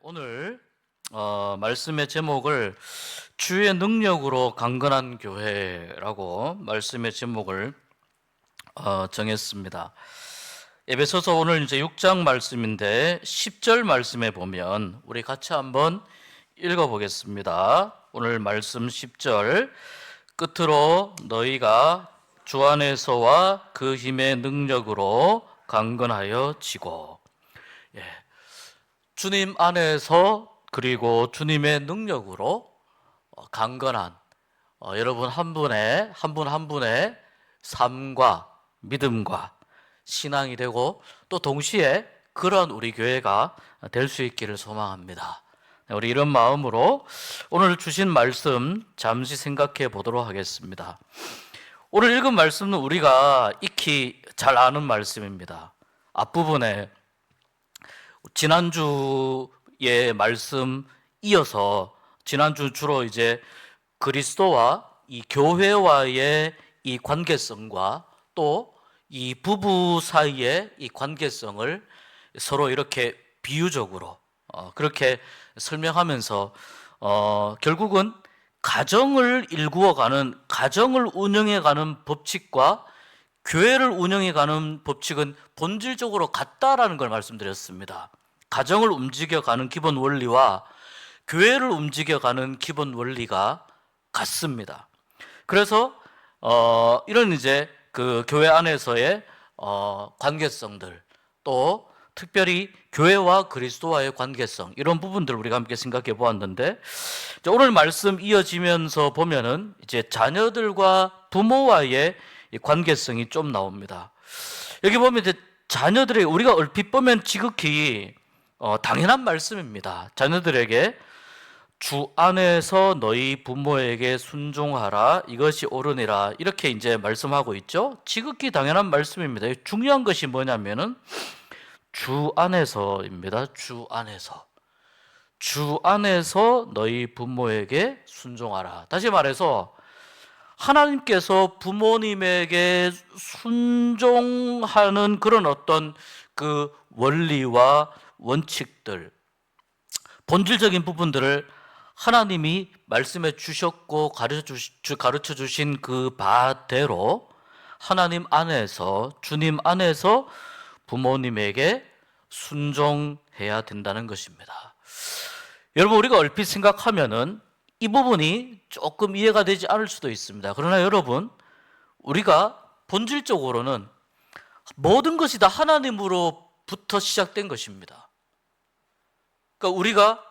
오늘 말씀의 제목을 주의 능력으로 강건한 교회라고 말씀의 제목을 정했습니다. 에베소서 오늘 이제 6장 말씀인데 10절 말씀에 보면 우리 같이 한번 읽어보겠습니다. 오늘 말씀 10절 끝으로 너희가 주 안에서와 그 힘의 능력으로 강건하여 지고. 주님 안에서 그리고 주님의 능력으로 강건한 여러분 한 분의 삶과 믿음과 신앙이 되고 또 동시에 그런 우리 교회가 될 수 있기를 소망합니다. 우리 이런 마음으로 오늘 주신 말씀 잠시 생각해 보도록 하겠습니다. 오늘 읽은 말씀은 우리가 익히 잘 아는 말씀입니다. 앞부분에 지난주의 말씀 이어서 지난주 주로 이제 그리스도와 이 교회와의 이 관계성과 또 이 부부 사이의 이 관계성을 서로 이렇게 비유적으로 그렇게 설명하면서 결국은 가정을 일구어가는, 가정을 운영해가는 법칙과 교회를 운영해가는 법칙은 본질적으로 같다라는 걸 말씀드렸습니다. 가정을 움직여가는 기본 원리와 교회를 움직여가는 기본 원리가 같습니다. 그래서 이런 이제 그 교회 안에서의 관계성들, 또 특별히 교회와 그리스도와의 관계성, 이런 부분들을 우리가 함께 생각해 보았는데, 오늘 말씀 이어지면서 보면은 이제 자녀들과 부모와의 관계성이 좀 나옵니다. 여기 보면 이제 자녀들에게, 우리가 얼핏 보면 지극히 당연한 말씀입니다. 자녀들에게 주 안에서 너희 부모에게 순종하라, 이것이 옳으니라, 이렇게 이제 말씀하고 있죠. 지극히 당연한 말씀입니다. 중요한 것이 뭐냐면은 주 안에서입니다. 주 안에서. 주 안에서 너희 부모에게 순종하라. 다시 말해서 하나님께서 부모님에게 순종하는 그런 어떤 그 원리와 원칙들, 본질적인 부분들을 하나님이 말씀해 주셨고 가르쳐 주신 그 바대로 하나님 안에서, 주님 안에서 부모님에게 순종해야 된다는 것입니다. 여러분, 우리가 얼핏 생각하면은 이 부분이 조금 이해가 되지 않을 수도 있습니다. 그러나 여러분, 우리가 본질적으로는 모든 것이 다 하나님으로부터 시작된 것입니다. 그러니까 우리가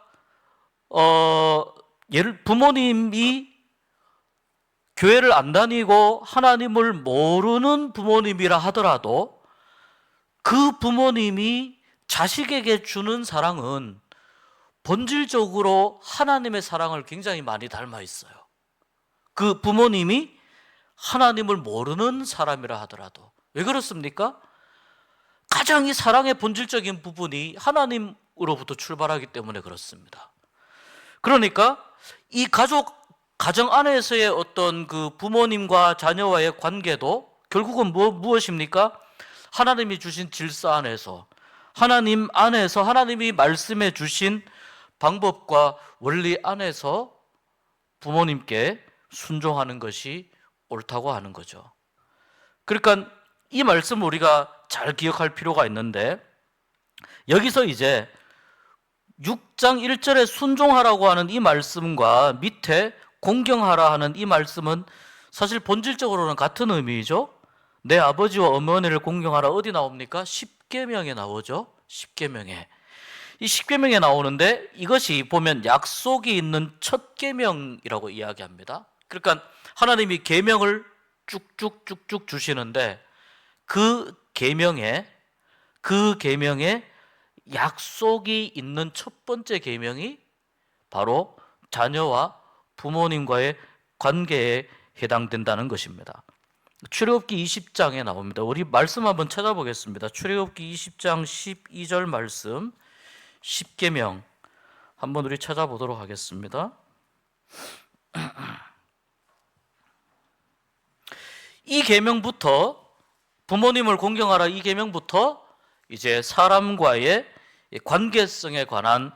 부모님이 교회를 안 다니고 하나님을 모르는 부모님이라 하더라도 그 부모님이 자식에게 주는 사랑은 본질적으로 하나님의 사랑을 굉장히 많이 닮아 있어요. 그 부모님이 하나님을 모르는 사람이라 하더라도. 왜 그렇습니까? 가장 이 사랑의 본질적인 부분이 하나님으로부터 출발하기 때문에 그렇습니다. 그러니까 이 가정 안에서의 어떤 그 부모님과 자녀와의 관계도 결국은 무엇입니까? 하나님이 주신 질서 안에서, 하나님 안에서, 하나님이 말씀해 주신 방법과 원리 안에서 부모님께 순종하는 것이 옳다고 하는 거죠. 그러니까 이 말씀 우리가 잘 기억할 필요가 있는데, 여기서 이제 6장 1절에 순종하라고 하는 이 말씀과 밑에 공경하라 하는 이 말씀은 사실 본질적으로는 같은 의미이죠. 내 아버지와 어머니를 공경하라, 어디 나옵니까? 십계명에 나오죠. 십계명에. 이 십계명에 나오는데 이것이 보면 약속이 있는 첫 계명이라고 이야기합니다. 그러니까 하나님이 계명을 쭉쭉쭉쭉 주시는데 그 계명에 약속이 있는 첫 번째 계명이 바로 자녀와 부모님과의 관계에 해당된다는 것입니다. 출애굽기 20장에 나옵니다. 우리 말씀 한번 찾아보겠습니다. 출애굽기 20장 12절 말씀, 십계명 한번 우리 찾아보도록 하겠습니다. 이 계명부터, 부모님을 공경하라 이 계명부터 이제 사람과의 관계성에 관한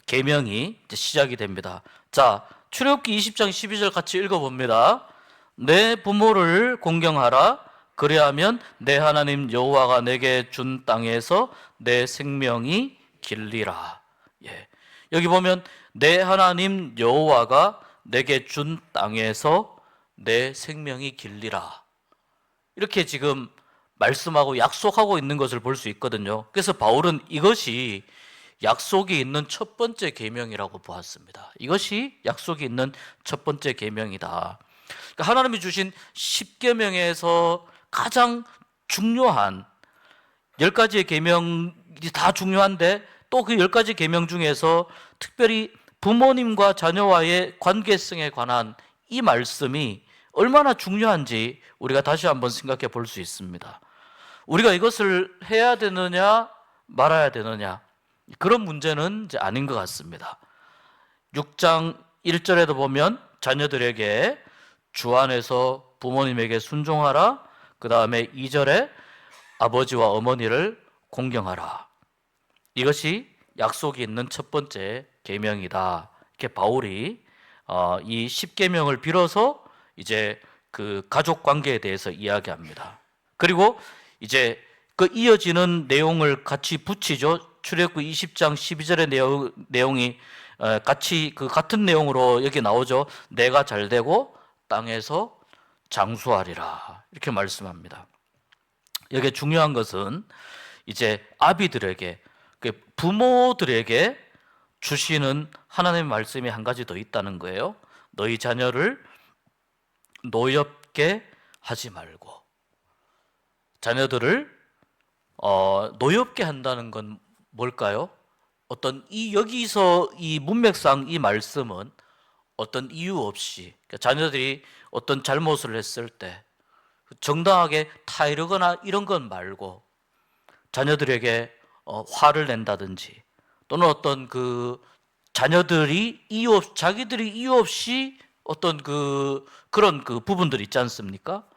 계명이 이제 시작이 됩니다. 자, 출애굽기 20장 12절 같이 읽어봅니다. 내 부모를 공경하라. 그리하면 내 하나님 여호와가 내게 준 땅에서 내 생명이 길리라. 예. 여기 보면 내 하나님 여호와가 내게 준 땅에서 내 생명이 길리라. 이렇게 지금 말씀하고 약속하고 있는 것을 볼 수 있거든요. 그래서 바울은 이것이 약속이 있는 첫 번째 계명이라고 보았습니다. 이것이 약속이 있는 첫 번째 계명이다. 그러니까 하나님이 주신 10계명에서 가장 중요한 10가지의 계명이 다 중요한데 또 그 10가지 계명 중에서 특별히 부모님과 자녀와의 관계성에 관한 이 말씀이 얼마나 중요한지 우리가 다시 한번 생각해 볼 수 있습니다. 우리가 이것을 해야 되느냐 말아야 되느냐 그런 문제는 이제 아닌 것 같습니다. 6장 1절에도 보면 자녀들에게 주 안에서 부모님에게 순종하라. 그 다음에 2절에 아버지와 어머니를 공경하라. 이것이 약속이 있는 첫 번째 계명이다. 이렇게 바울이 이 10계명을 빌어서 이제 그 가족 관계에 대해서 이야기합니다. 그리고 이제 그 이어지는 내용을 같이 붙이죠. 출애굽기 20장 12절의 내용이 같이 그 같은 내용으로 여기 나오죠. 내가 잘되고 땅에서 장수하리라. 이렇게 말씀합니다. 여기 중요한 것은 이제 아비들에게 부모들에게 주시는 하나님의 말씀이 한 가지 더 있다는 거예요. 너희 자녀를 노엽게 하지 말고. 자녀들을 노엽게 한다는 건 뭘까요? 여기서 이 문맥상 이 말씀은 어떤 이유 없이 그러니까 자녀들이 어떤 잘못을 했을 때 정당하게 타이르거나 이런 건 말고 자녀들에게 화를 낸다든지 또는 어떤 그 자녀들이 자기들이 이유 없이 어떤 그런 부분들 있지 않습니까?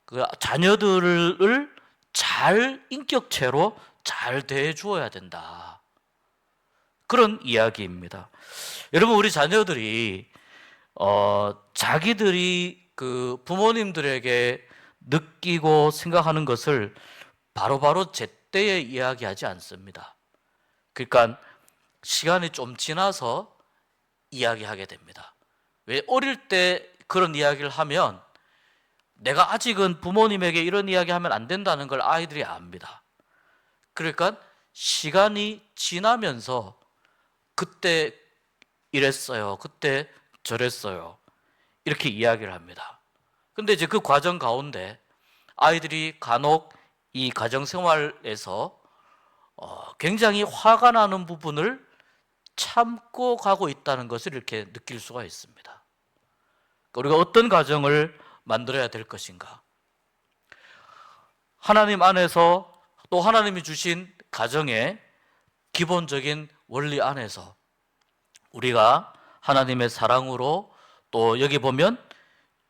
그 자녀들을 잘 인격체로 잘 대해 주어야 된다. 그런 이야기입니다. 여러분, 우리 자녀들이 자기들이 그 부모님들에게 느끼고 생각하는 것을 바로바로 제때에 이야기하지 않습니다. 그러니까 시간이 좀 지나서 이야기하게 됩니다. 왜? 어릴 때 그런 이야기를 하면 내가 아직은 부모님에게 이런 이야기하면 안 된다는 걸 아이들이 압니다. 그러니까 시간이 지나면서 그때 이랬어요. 그때 저랬어요. 이렇게 이야기를 합니다. 근데 이제 그 과정 가운데 아이들이 간혹 이 가정생활에서 굉장히 화가 나는 부분을 참고 가고 있다는 것을 이렇게 느낄 수가 있습니다. 우리가 어떤 가정을 만들어야 될 것인가? 하나님 안에서 또 하나님이 주신 가정의 기본적인 원리 안에서 우리가 하나님의 사랑으로 또 여기 보면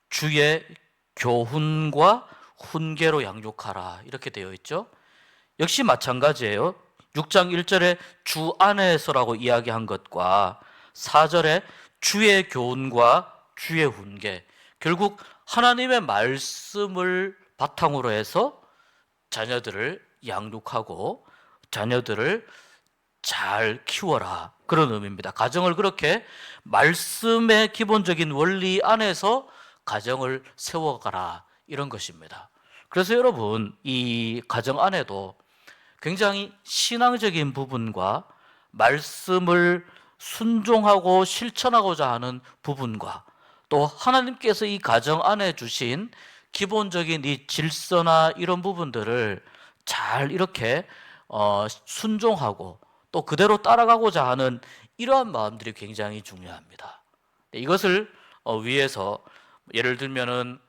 주의 교훈과 훈계로 양육하라 이렇게 되어 있죠. 역시 마찬가지예요. 6장 1절에 주 안에서라고 이야기한 것과 4절에 주의 교훈과 주의 훈계, 결국 하나님의 말씀을 바탕으로 해서 자녀들을 양육하고 자녀들을 잘 키워라, 그런 의미입니다. 가정을 그렇게 말씀의 기본적인 원리 안에서 가정을 세워가라, 이런 것입니다. 그래서 여러분, 이 가정 안에도 굉장히 신앙적인 부분과 말씀을 순종하고 실천하고자 하는 부분과 또 하나님께서 이 가정 안에 주신 기본적인 이 질서나 이런 부분들을 잘 이렇게 순종하고 또 그대로 따라가고자 하는 이러한 마음들이 굉장히 중요합니다. 이것을 위해서 예를 들면은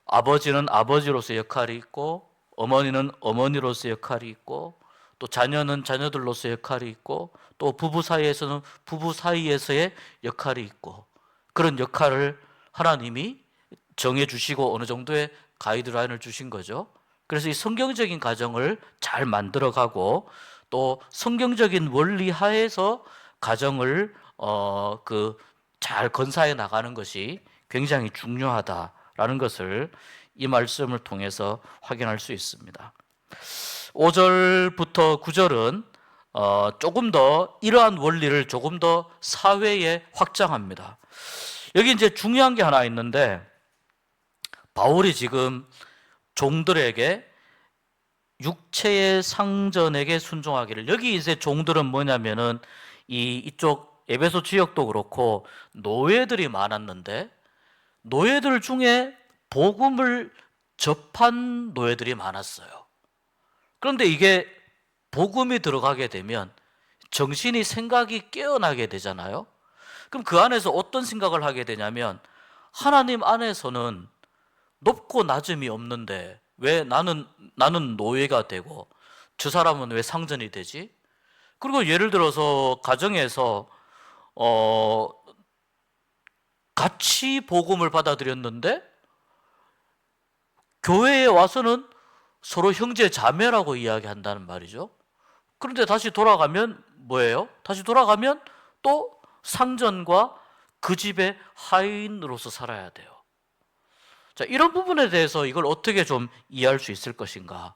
아버지는 아버지로서의 역할이 있고 어머니는 어머니로서의 역할이 있고 또 자녀는 자녀들로서의 역할이 있고 또 부부 사이에서는 부부 사이에서의 역할이 있고, 그런 역할을 하나님이 정해주시고 어느 정도의 가이드라인을 주신 거죠. 그래서 이 성경적인 가정을 잘 만들어가고 또 성경적인 원리 하에서 가정을 잘 건사해 나가는 것이 굉장히 중요하다라는 것을 이 말씀을 통해서 확인할 수 있습니다. 5절부터 9절은 조금 더 이러한 원리를 조금 더 사회에 확장합니다. 여기 이제 중요한 게 하나 있는데, 바울이 지금 종들에게 육체의 상전에게 순종하기를, 여기 이제 종들은 뭐냐면은 이쪽 에베소 지역도 그렇고 노예들이 많았는데, 노예들 중에 복음을 접한 노예들이 많았어요. 그런데 이게 복음이 들어가게 되면 정신이, 생각이 깨어나게 되잖아요. 그럼 그 안에서 어떤 생각을 하게 되냐면, 하나님 안에서는 높고 낮음이 없는데 왜 나는 노예가 되고 저 사람은 왜 상전이 되지? 그리고 예를 들어서 가정에서 같이 복음을 받아들였는데 교회에 와서는 서로 형제 자매라고 이야기한다는 말이죠. 그런데 다시 돌아가면 뭐예요? 다시 돌아가면 또 상전과 그 집의 하인으로서 살아야 돼요. 자, 이런 부분에 대해서 이걸 어떻게 좀 이해할 수 있을 것인가?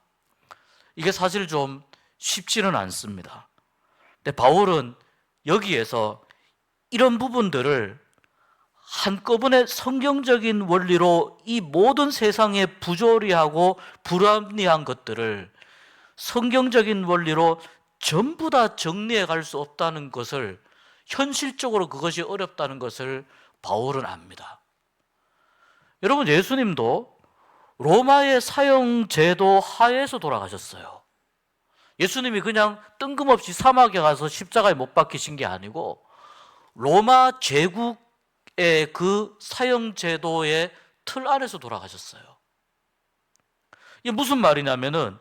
이게 사실 좀 쉽지는 않습니다. 근데 바울은 여기에서 이런 부분들을 한꺼번에 성경적인 원리로 이 모든 세상의 부조리하고 불합리한 것들을 성경적인 원리로 전부 다 정리해 갈 수 없다는 것을, 현실적으로 그것이 어렵다는 것을 바울은 압니다. 여러분, 예수님도 로마의 사형 제도 하에서 돌아가셨어요. 예수님이 그냥 뜬금없이 사막에 가서 십자가에 못 박히신 게 아니고 로마 제국의 그 사형 제도의 틀 안에서 돌아가셨어요. 이게 무슨 말이냐면은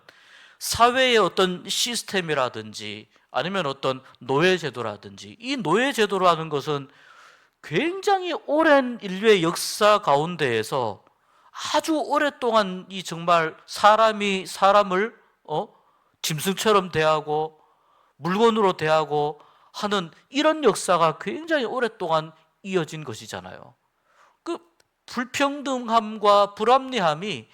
사회의 어떤 시스템이라든지 아니면 어떤 노예 제도라든지, 이 노예 제도라는 것은 굉장히 오랜 인류의 역사 가운데에서 아주 오랫동안 이 정말 사람이 사람을 짐승처럼 대하고 물건으로 대하고 하는 이런 역사가 굉장히 오랫동안 이어진 것이잖아요. 그 불평등함과 불합리함이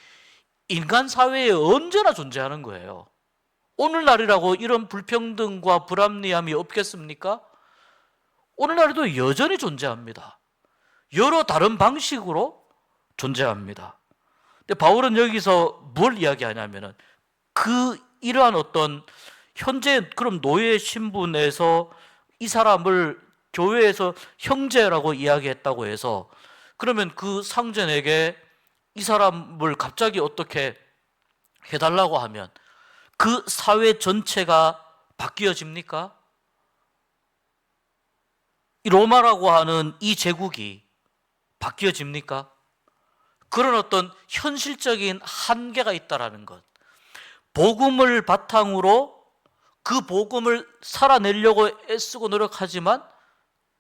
인간 사회에 언제나 존재하는 거예요. 오늘날이라고 이런 불평등과 불합리함이 없겠습니까? 오늘날에도 여전히 존재합니다. 여러 다른 방식으로 존재합니다. 근데 바울은 여기서 뭘 이야기하냐면은 이러한 어떤 현재 그럼 노예 신분에서 이 사람을 교회에서 형제라고 이야기했다고 해서, 그러면 그 상전에게 이 사람을 갑자기 어떻게 해달라고 하면 그 사회 전체가 바뀌어집니까? 이 로마라고 하는 이 제국이 바뀌어집니까? 그런 어떤 현실적인 한계가 있다라는 것. 복음을 바탕으로 그 복음을 살아내려고 애쓰고 노력하지만,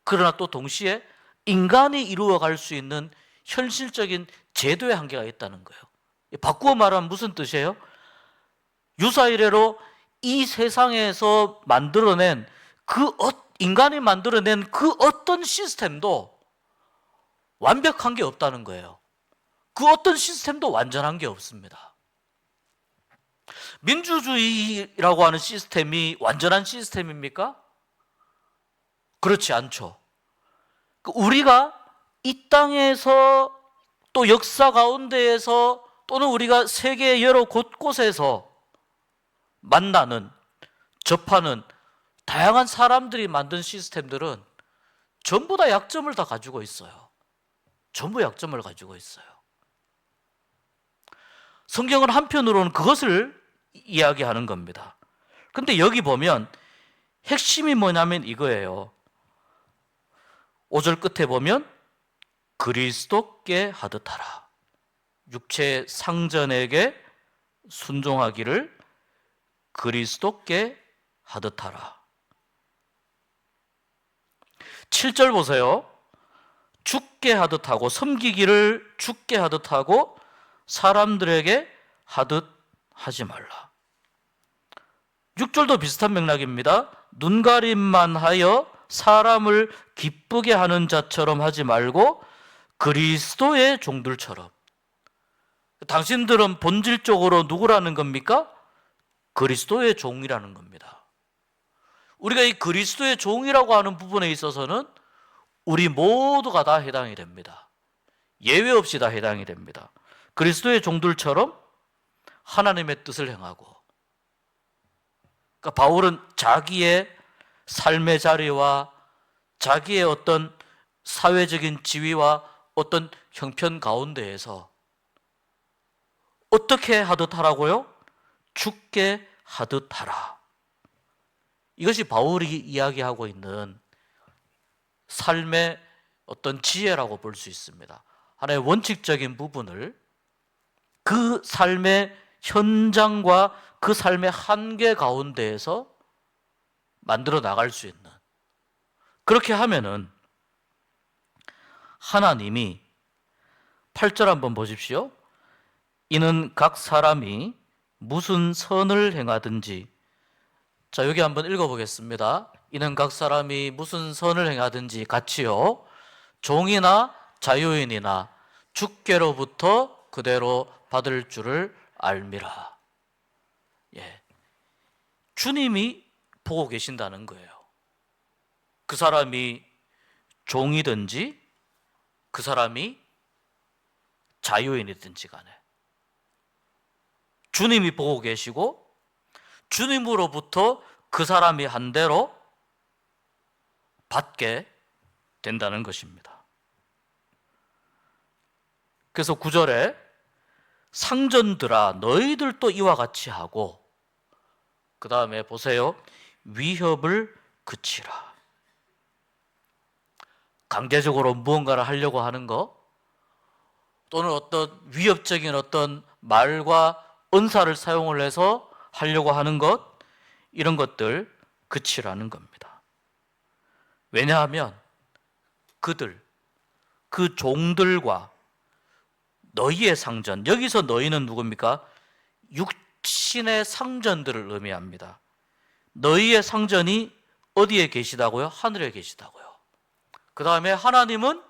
그러나 또 동시에 인간이 이루어갈 수 있는 현실적인 제도의 한계가 있다는 거예요. 바꾸어 말하면 무슨 뜻이에요? 유사이래로 이 세상에서 만들어낸 인간이 만들어낸 그 어떤 시스템도 완벽한 게 없다는 거예요. 그 어떤 시스템도 완전한 게 없습니다. 민주주의라고 하는 시스템이 완전한 시스템입니까? 그렇지 않죠. 우리가 이 땅에서 또 역사 가운데에서 또는 우리가 세계 여러 곳곳에서 만나는, 접하는 다양한 사람들이 만든 시스템들은 전부 다 약점을 다 가지고 있어요. 전부 약점을 가지고 있어요. 성경은 한편으로는 그것을 이야기하는 겁니다. 근데 여기 보면 핵심이 뭐냐면 이거예요. 5절 끝에 보면 그리스도께 하듯 하라. 육체의 상전에게 순종하기를 그리스도께 하듯 하라. 7절 보세요. 죽게 하듯 하고, 섬기기를 죽게 하듯 하고 사람들에게 하듯 하지 말라. 6절도 비슷한 맥락입니다. 눈가림만 하여 사람을 기쁘게 하는 자처럼 하지 말고 그리스도의 종들처럼. 당신들은 본질적으로 누구라는 겁니까? 그리스도의 종이라는 겁니다. 우리가 이 그리스도의 종이라고 하는 부분에 있어서는 우리 모두가 다 해당이 됩니다. 예외 없이 다 해당이 됩니다. 그리스도의 종들처럼 하나님의 뜻을 행하고, 그러니까 바울은 자기의 삶의 자리와 자기의 어떤 사회적인 지위와 어떤 형편 가운데에서 어떻게 하듯 하라고요? 죽게 하듯 하라. 이것이 바울이 이야기하고 있는 삶의 어떤 지혜라고 볼 수 있습니다. 하나의 원칙적인 부분을 그 삶의 현장과 그 삶의 한계 가운데에서 만들어 나갈 수 있는, 그렇게 하면은 하나님이 8절 한번 보십시오. 이는 각 사람이 무슨 선을 행하든지, 자 여기 한번 읽어보겠습니다. 이는 각 사람이 무슨 선을 행하든지 같이요 종이나 자유인이나 주께로부터 그대로 받을 줄을 알미라. 예, 주님이 보고 계신다는 거예요. 그 사람이 종이든지 그 사람이 자유인이든지 간에 주님이 보고 계시고 주님으로부터 그 사람이 한 대로 받게 된다는 것입니다. 그래서 9절에 상전들아 너희들도 이와 같이 하고, 그 다음에 보세요. 위협을 그치라. 강제적으로 무언가를 하려고 하는 것, 또는 어떤 위협적인 어떤 말과 언사를 사용을 해서 하려고 하는 것, 이런 것들 그치라는 겁니다. 왜냐하면 그들, 그 종들과 너희의 상전, 여기서 너희는 누굽니까? 육신의 상전들을 의미합니다. 너희의 상전이 어디에 계시다고요? 하늘에 계시다고요. 그 다음에 하나님은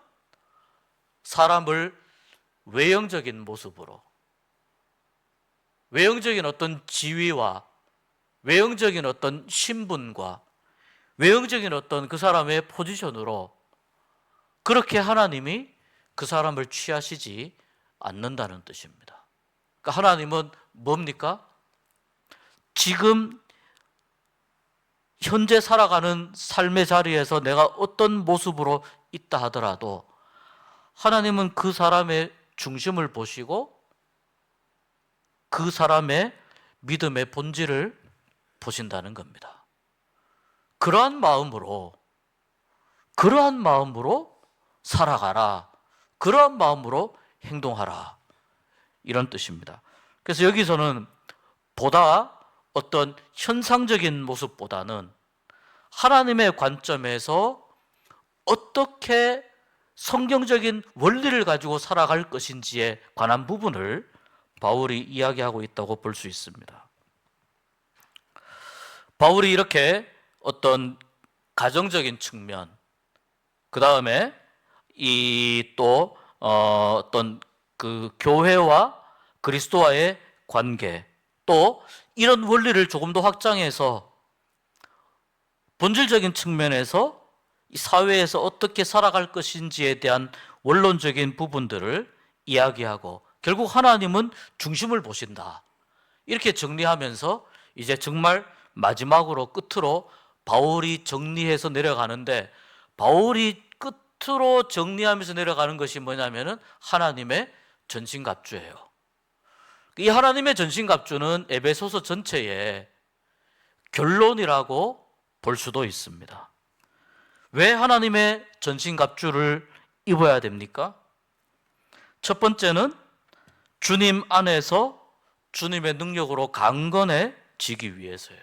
사람을 외형적인 모습으로, 외형적인 어떤 지위와 외형적인 어떤 신분과 외형적인 어떤 그 사람의 포지션으로 그렇게 하나님이 그 사람을 취하시지 않는다는 뜻입니다. 그러니까 하나님은 뭡니까? 지금 현재 살아가는 삶의 자리에서 내가 어떤 모습으로 있다 하더라도 하나님은 그 사람의 중심을 보시고 그 사람의 믿음의 본질을 보신다는 겁니다. 그러한 마음으로 살아가라. 그러한 마음으로 행동하라. 이런 뜻입니다. 그래서 여기서는 보다 어떤 현상적인 모습보다는 하나님의 관점에서 어떻게 성경적인 원리를 가지고 살아갈 것인지에 관한 부분을 바울이 이야기하고 있다고 볼 수 있습니다. 바울이 이렇게 어떤 가정적인 측면, 그 다음에 어떤 그 교회와 그리스도와의 관계, 또 이런 원리를 조금 더 확장해서 본질적인 측면에서 이 사회에서 어떻게 살아갈 것인지에 대한 원론적인 부분들을 이야기하고, 결국 하나님은 중심을 보신다. 이렇게 정리하면서 이제 정말 마지막으로 끝으로 바울이 정리해서 내려가는데, 바울이 끝으로 정리하면서 내려가는 것이 뭐냐면은 하나님의 전신갑주예요. 이 하나님의 전신갑주는 에베소서 전체의 결론이라고 볼 수도 있습니다. 왜 하나님의 전신갑주를 입어야 됩니까? 첫 번째는 주님 안에서 주님의 능력으로 강건해지기 위해서예요.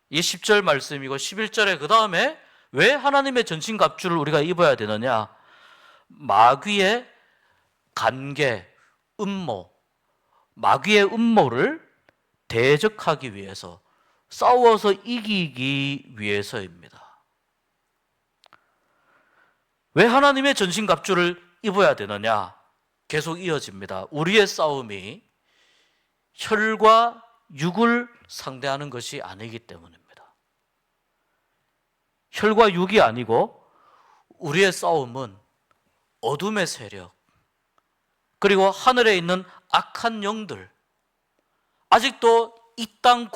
이 10절 말씀이고 11절에 그 다음에 왜 하나님의 전신갑주를 우리가 입어야 되느냐? 마귀의 간계, 음모, 마귀의 음모를 대적하기 위해서, 싸워서 이기기 위해서입니다. 왜 하나님의 전신갑주를 입어야 되느냐? 계속 이어집니다. 우리의 싸움이 혈과 육을 상대하는 것이 아니기 때문입니다. 혈과 육이 아니고 우리의 싸움은 어둠의 세력, 그리고 하늘에 있는 악한 영들, 아직도 이 땅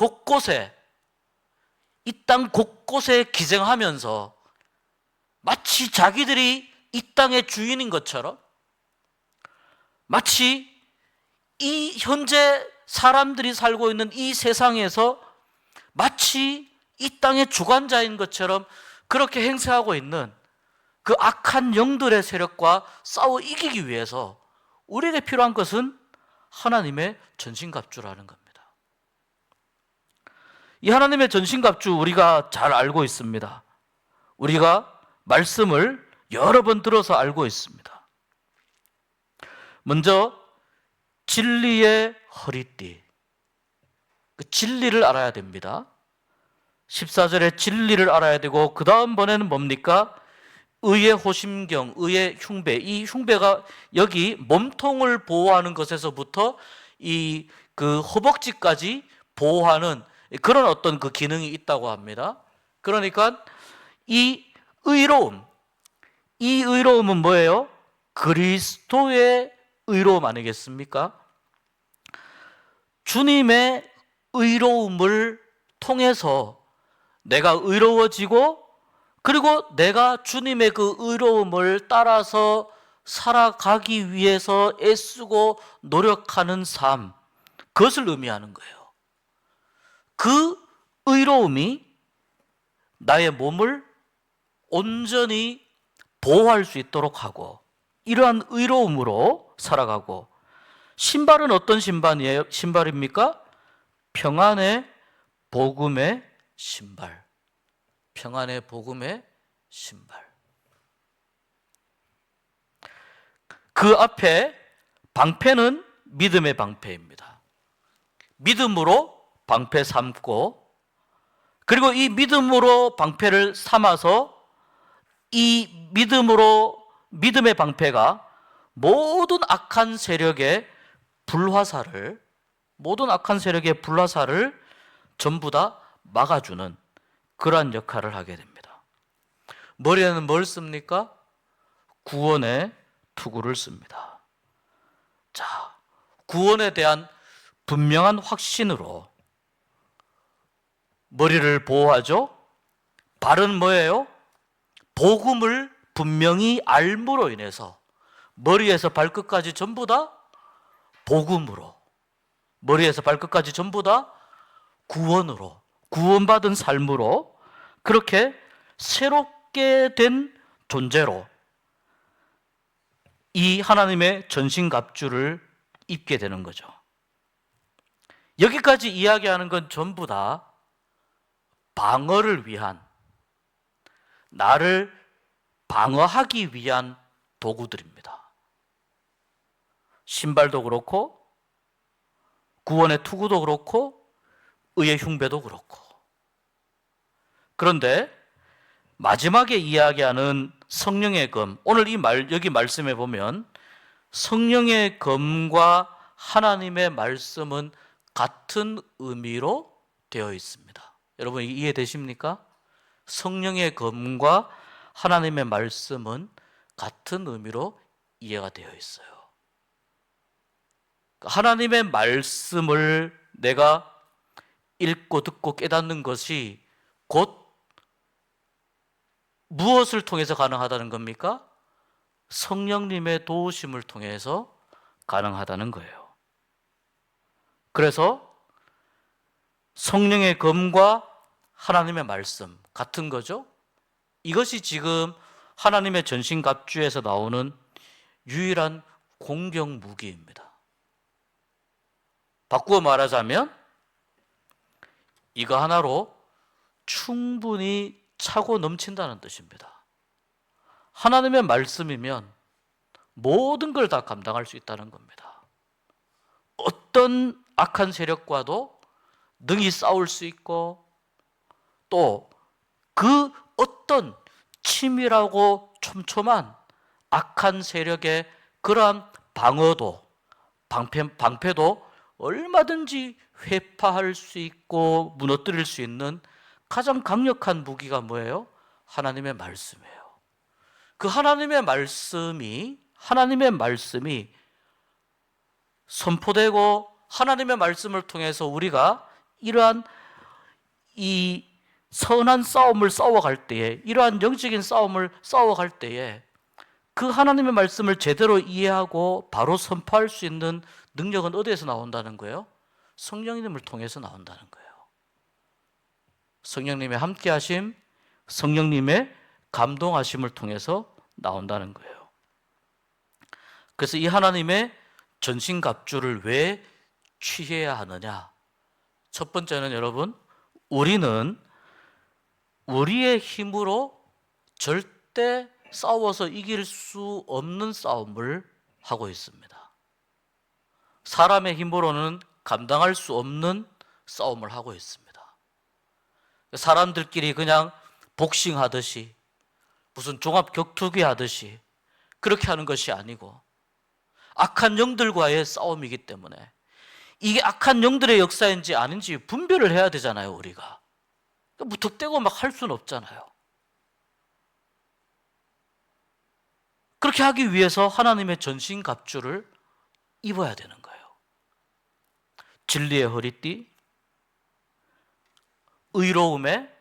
곳곳에 기생하면서 마치 자기들이 이 땅의 주인인 것처럼, 마치 이 현재 사람들이 살고 있는 이 세상에서 마치 이 땅의 주관자인 것처럼 그렇게 행세하고 있는 그 악한 영들의 세력과 싸워 이기기 위해서 우리에게 필요한 것은 하나님의 전신갑주라는 겁니다. 이 하나님의 전신갑주 우리가 잘 알고 있습니다. 우리가 말씀을 여러 번 들어서 알고 있습니다. 먼저 진리의 허리띠, 그 진리를 알아야 됩니다. 14절에 진리를 알아야 되고, 그 다음번에는 뭡니까? 의의 호심경, 의의 흉배. 이 흉배가 여기 몸통을 보호하는 것에서부터 이 그 허벅지까지 보호하는 그런 어떤 그 기능이 있다고 합니다. 그러니까 이 의로움은 뭐예요? 그리스도의 의로움 아니겠습니까? 주님의 의로움을 통해서 내가 의로워지고, 그리고 내가 주님의 그 의로움을 따라서 살아가기 위해서 애쓰고 노력하는 삶, 그것을 의미하는 거예요. 그 의로움이 나의 몸을 온전히 보호할 수 있도록 하고, 이러한 의로움으로 살아가고, 신발은 어떤 신발입니까? 평안의 복음의 신발. 평안의 복음의 신발. 그 앞에 방패는 믿음의 방패입니다. 믿음으로 방패 삼고, 그리고 이 믿음으로 방패를 삼아서 이 믿음의 방패가 모든 악한 세력의 불화살을 전부 다 막아주는 그러한 역할을 하게 됩니다. 머리에는 뭘 씁니까? 구원의 투구를 씁니다. 자, 구원에 대한 분명한 확신으로 머리를 보호하죠. 발은 뭐예요? 복음을 분명히 알므로 인해서 머리에서 발끝까지 전부 다 복음으로, 머리에서 발끝까지 전부 다 구원으로, 구원받은 삶으로, 그렇게 새롭게 된 존재로 이 하나님의 전신갑주를 입게 되는 거죠. 여기까지 이야기하는 건 전부 다 방어를 위한, 나를 방어하기 위한 도구들입니다. 신발도 그렇고, 구원의 투구도 그렇고, 의의 흉배도 그렇고. 그런데 마지막에 이야기하는 성령의 검, 오늘 여기 말씀에 보면 성령의 검과 하나님의 말씀은 같은 의미로 되어 있습니다. 여러분 이해되십니까? 성령의 검과 하나님의 말씀은 같은 의미로 이해가 되어 있어요. 하나님의 말씀을 내가 읽고 듣고 깨닫는 것이 곧 무엇을 통해서 가능하다는 겁니까? 성령님의 도우심을 통해서 가능하다는 거예요. 그래서 성령의 검과 하나님의 말씀 같은 거죠. 이것이 지금 하나님의 전신갑주에서 나오는 유일한 공격 무기입니다. 바꾸어 말하자면 이거 하나로 충분히 차고 넘친다는 뜻입니다. 하나님의 말씀이면 모든 걸 다 감당할 수 있다는 겁니다. 어떤 악한 세력과도 능히 싸울 수 있고, 또 그 어떤 치밀하고 촘촘한 악한 세력의 그러한 방어도, 방패도 얼마든지 회파할 수 있고 무너뜨릴 수 있는 가장 강력한 무기가 뭐예요? 하나님의 말씀이에요. 그 하나님의 말씀이 선포되고, 하나님의 말씀을 통해서 우리가 이러한 이 선한 싸움을 싸워갈 때에, 이러한 영적인 싸움을 싸워갈 때에 그 하나님의 말씀을 제대로 이해하고 바로 선포할 수 있는 능력은 어디에서 나온다는 거예요? 성령님을 통해서 나온다는 거예요. 성령님의 함께하심, 성령님의 감동하심을 통해서 나온다는 거예요. 그래서 이 하나님의 전신갑주를 왜 취해야 하느냐? 첫 번째는 여러분, 우리는 우리의 힘으로 절대 싸워서 이길 수 없는 싸움을 하고 있습니다. 사람의 힘으로는 감당할 수 없는 싸움을 하고 있습니다. 사람들끼리 그냥 복싱하듯이, 무슨 종합 격투기 하듯이 그렇게 하는 것이 아니고, 악한 영들과의 싸움이기 때문에 이게 악한 영들의 역사인지 아닌지 분별을 해야 되잖아요. 우리가 무턱대고 막 할 수는 없잖아요. 그렇게 하기 위해서 하나님의 전신갑주를 입어야 되는 거예요. 진리의 허리띠, 의로움의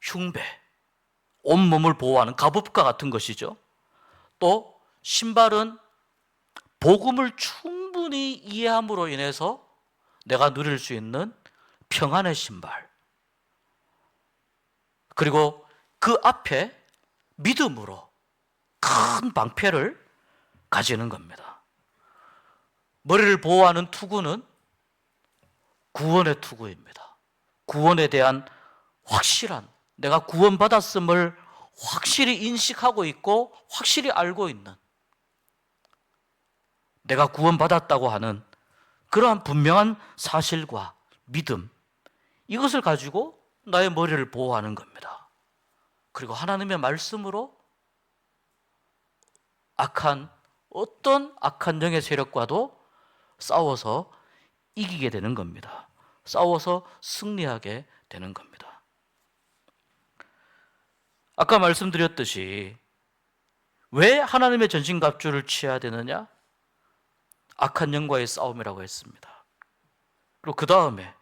흉배, 온몸을 보호하는 갑옷과 같은 것이죠. 또 신발은 복음을 충분히 이해함으로 인해서 내가 누릴 수 있는 평안의 신발, 그리고 그 앞에 믿음으로 큰 방패를 가지는 겁니다. 머리를 보호하는 투구는 구원의 투구입니다. 구원에 대한 확실한, 내가 구원받았음을 확실히 인식하고 있고 확실히 알고 있는, 내가 구원받았다고 하는 그러한 분명한 사실과 믿음, 이것을 가지고 나의 머리를 보호하는 겁니다. 그리고 하나님의 말씀으로 어떤 악한 영의 세력과도 싸워서 이기게 되는 겁니다. 싸워서 승리하게 되는 겁니다. 아까 말씀드렸듯이 왜 하나님의 전신갑주를 취해야 되느냐? 악한 영과의 싸움이라고 했습니다. 그리고 그 다음에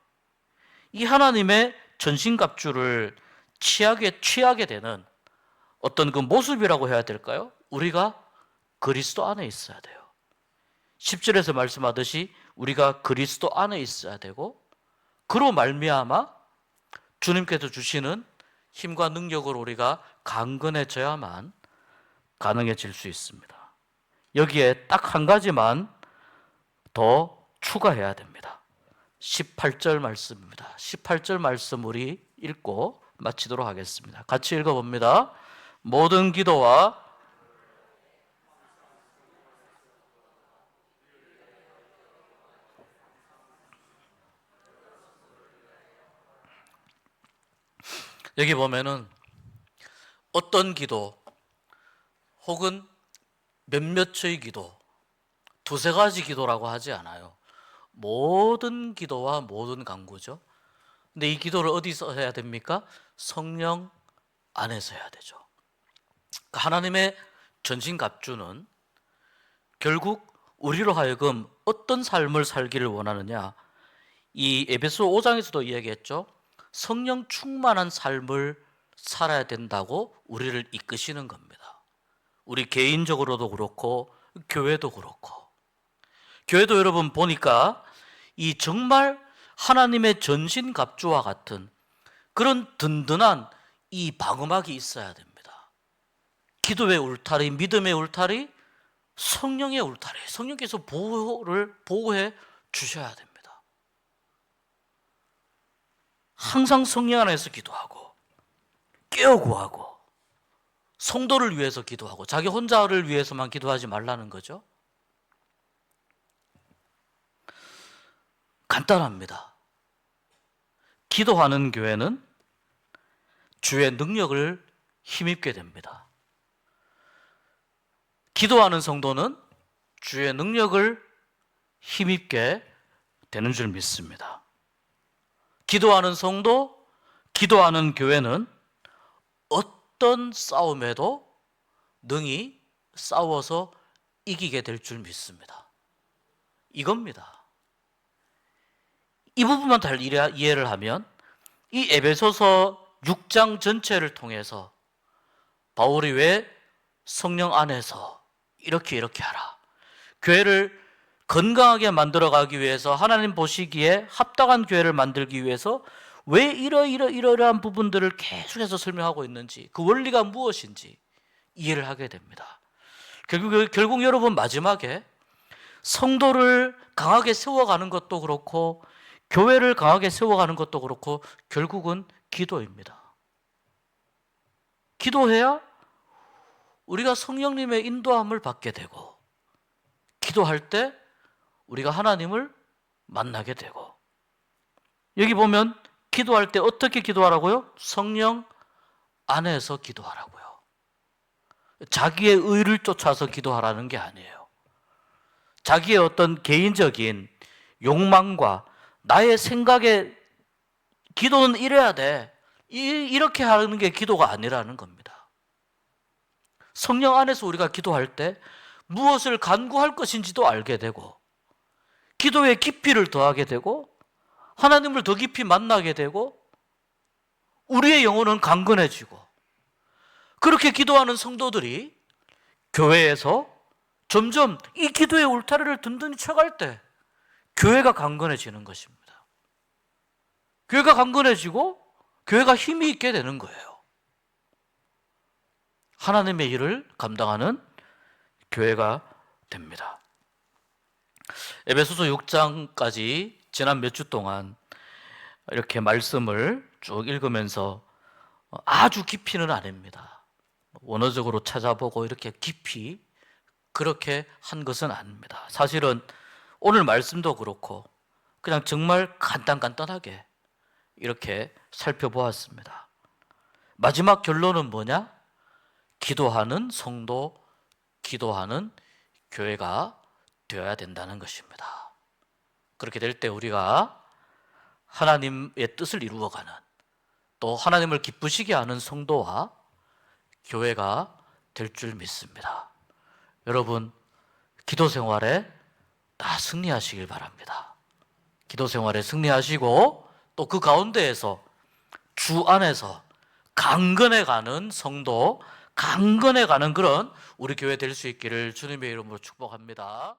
이 하나님의 전신갑주를 취하게 되는 어떤 그 모습이라고 해야 될까요? 우리가 그리스도 안에 있어야 돼요. 10절에서 말씀하듯이 우리가 그리스도 안에 있어야 되고, 그로 말미암아 주님께서 주시는 힘과 능력으로 우리가 강건해져야만 가능해질 수 있습니다. 여기에 딱 한 가지만 더 추가해야 됩니다. 18절 말씀입니다. 18절 말씀 우리 읽고 마치도록 하겠습니다. 같이 읽어봅니다. 모든 기도와 여기 보면은 어떤 기도 혹은 몇몇의 기도, 두세 가지 기도라고 하지 않아요. 모든 기도와 모든 간구죠. 근데 이 기도를 어디서 해야 됩니까? 성령 안에서 해야 되죠. 하나님의 전신갑주는 결국 우리로 하여금 어떤 삶을 살기를 원하느냐, 이 에베소 5장에서도 이야기했죠. 성령 충만한 삶을 살아야 된다고 우리를 이끄시는 겁니다. 우리 개인적으로도 그렇고 교회도 그렇고. 교회도 여러분 보니까 이 정말 하나님의 전신갑주와 같은 그런 든든한 이 방어막이 있어야 됩니다. 기도의 울타리, 믿음의 울타리, 성령의 울타리, 성령께서 보호해 주셔야 됩니다. 항상 성령 안에서 기도하고 깨어구하고 성도를 위해서 기도하고 자기 혼자를 위해서만 기도하지 말라는 거죠. 간단합니다. 기도하는 교회는 주의 능력을 힘입게 됩니다. 기도하는 성도는 주의 능력을 힘입게 되는 줄 믿습니다. 기도하는 성도, 기도하는 교회는 어떤 싸움에도 능히 싸워서 이기게 될 줄 믿습니다. 이겁니다. 이 부분만 잘 이해를 하면 이 에베소서 6장 전체를 통해서 바울이 왜 성령 안에서 이렇게 하라, 교회를 건강하게 만들어가기 위해서, 하나님 보시기에 합당한 교회를 만들기 위해서 왜 이러한 부분들을 계속해서 설명하고 있는지, 그 원리가 무엇인지 이해를 하게 됩니다. 결국 여러분, 마지막에 성도를 강하게 세워가는 것도 그렇고 교회를 강하게 세워가는 것도 그렇고 결국은 기도입니다. 기도해야 우리가 성령님의 인도함을 받게 되고, 기도할 때 우리가 하나님을 만나게 되고, 여기 보면 기도할 때 어떻게 기도하라고요? 성령 안에서 기도하라고요. 자기의 의를 쫓아서 기도하라는 게 아니에요. 자기의 어떤 개인적인 욕망과 나의 생각에 기도는 이래야 돼, 이렇게 하는 게 기도가 아니라는 겁니다. 성령 안에서 우리가 기도할 때 무엇을 간구할 것인지도 알게 되고, 기도의 깊이를 더하게 되고, 하나님을 더 깊이 만나게 되고, 우리의 영혼은 강건해지고, 그렇게 기도하는 성도들이 교회에서 점점 이 기도의 울타리를 든든히 쳐갈 때 교회가 강건해지는 것입니다. 교회가 강건해지고 교회가 힘이 있게 되는 거예요. 하나님의 일을 감당하는 교회가 됩니다. 에베소서 6장까지 지난 몇 주 동안 이렇게 말씀을 쭉 읽으면서 아주 깊이는 아닙니다. 원어적으로 찾아보고 이렇게 깊이 그렇게 한 것은 아닙니다. 사실은 오늘 말씀도 그렇고 그냥 정말 간단하게 이렇게 살펴보았습니다. 마지막 결론은 뭐냐? 기도하는 성도, 기도하는 교회가 되어야 된다는 것입니다. 그렇게 될 때 우리가 하나님의 뜻을 이루어가는, 또 하나님을 기쁘시게 하는 성도와 교회가 될 줄 믿습니다. 여러분, 기도 생활에 다 승리하시길 바랍니다. 기도 생활에 승리하시고 또 그 가운데에서 주 안에서 강건해가는 성도, 강건해가는 그런 우리 교회 될 수 있기를 주님의 이름으로 축복합니다.